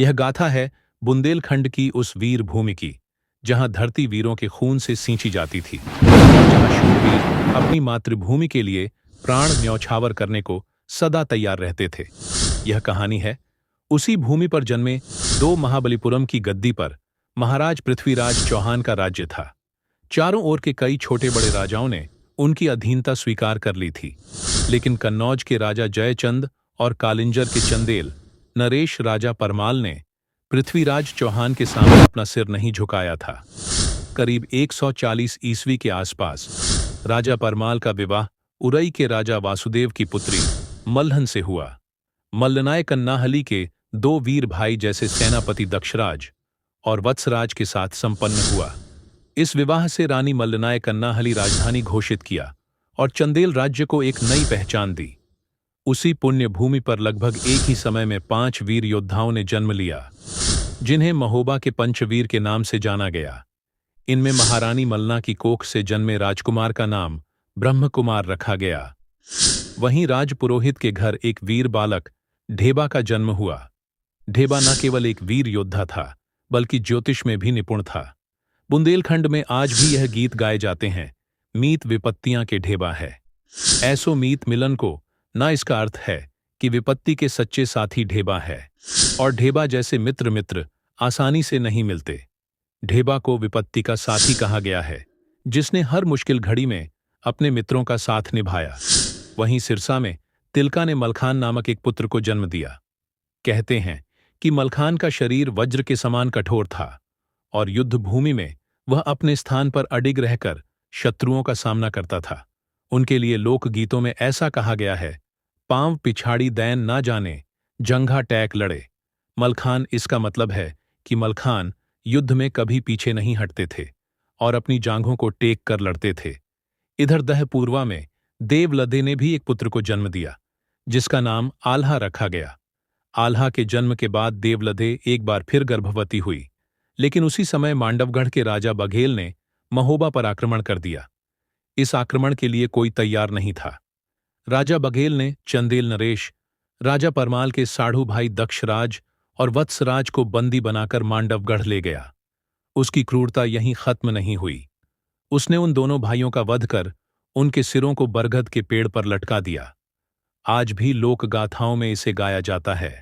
यह गाथा है बुंदेलखंड की उस वीर भूमि की, जहां धरती वीरों के खून से सींची जाती थी, जहां शूरवीर अपनी मातृभूमि के लिए प्राण न्यौछावर करने को सदा तैयार रहते थे। यह कहानी है उसी भूमि पर जन्मे दो महाबलीपुरम की गद्दी पर महाराज पृथ्वीराज चौहान का राज्य था। चारों ओर के कई छोटे बड़े राजाओं ने उनकी अधीनता स्वीकार कर ली थी, लेकिन कन्नौज के राजा जयचंद और कालिंजर के चंदेल नरेश राजा परमाल ने पृथ्वीराज चौहान के सामने अपना सिर नहीं झुकाया था। करीब 140 ईस्वी के आसपास राजा परमाल का विवाह उरई के राजा वासुदेव की पुत्री मल्हन से हुआ। मल्लनाय कन्नाहली के दो वीर भाई जैसे सेनापति दक्षराज और वत्सराज के साथ संपन्न हुआ। इस विवाह से रानी मल्लनाय कन्नाहली राजधानी घोषित किया और चंदेल राज्य को एक नई पहचान दी। उसी पुण्य भूमि पर लगभग एक ही समय में 5 वीर योद्धाओं ने जन्म लिया, जिन्हें महोबा के पंचवीर के नाम से जाना गया। इनमें महारानी मल्लना की कोख से जन्मे राजकुमार का नाम ब्रह्मकुमार रखा गया। वहीं राजपुरोहित के घर एक वीर बालक ढेबा का जन्म हुआ। ढेबा न केवल एक वीर योद्धा था, बल्कि ज्योतिष में भी निपुण था। बुंदेलखंड में आज भी यह गीत गाए जाते हैं, मीत विपत्तियां के ढेबा है। ऐसो मीत मिलन को, ना इसका अर्थ है कि विपत्ति के सच्चे साथी ढेबा है और ढेबा जैसे मित्र आसानी से नहीं मिलते। ढेबा को विपत्ति का साथी कहा गया है, जिसने हर मुश्किल घड़ी में अपने मित्रों का साथ निभाया। वहीं सिरसा में तिलका ने मलखान नामक एक पुत्र को जन्म दिया। कहते हैं कि मलखान का शरीर वज्र के समान कठोर था और युद्ध भूमि में वह अपने स्थान पर अडिग रहकर शत्रुओं का सामना करता था। उनके लिए लोकगीतों में ऐसा कहा गया है, पांव पिछाड़ी दैन ना जाने, जंघा टैक लड़े। मलखान इसका मतलब है कि मलखान युद्ध में कभी पीछे नहीं हटते थे और अपनी जांघों को टेक कर लड़ते थे। इधर दहपूर्वा में देवलदे ने भी एक पुत्र को जन्म दिया, जिसका नाम आल्हा रखा गया। आल्हा के जन्म के बाद देवलदे एक बार फिर गर्भवती हुई, लेकिन उसी समय मांडवगढ़ के राजा बघेल ने महोबा पर आक्रमण कर दिया। इस आक्रमण के लिए कोई तैयार नहीं था। राजा बघेल ने चंदेल नरेश, राजा परमाल के साढ़ू भाई दक्षराज और वत्सराज को बंदी बनाकर मांडवगढ़ ले गया। उसकी क्रूरता यहीं खत्म नहीं हुई। उसने उन दोनों भाइयों का वध कर उनके सिरों को बरगद के पेड़ पर लटका दिया। आज भी लोक गाथाओं में इसे गाया जाता है।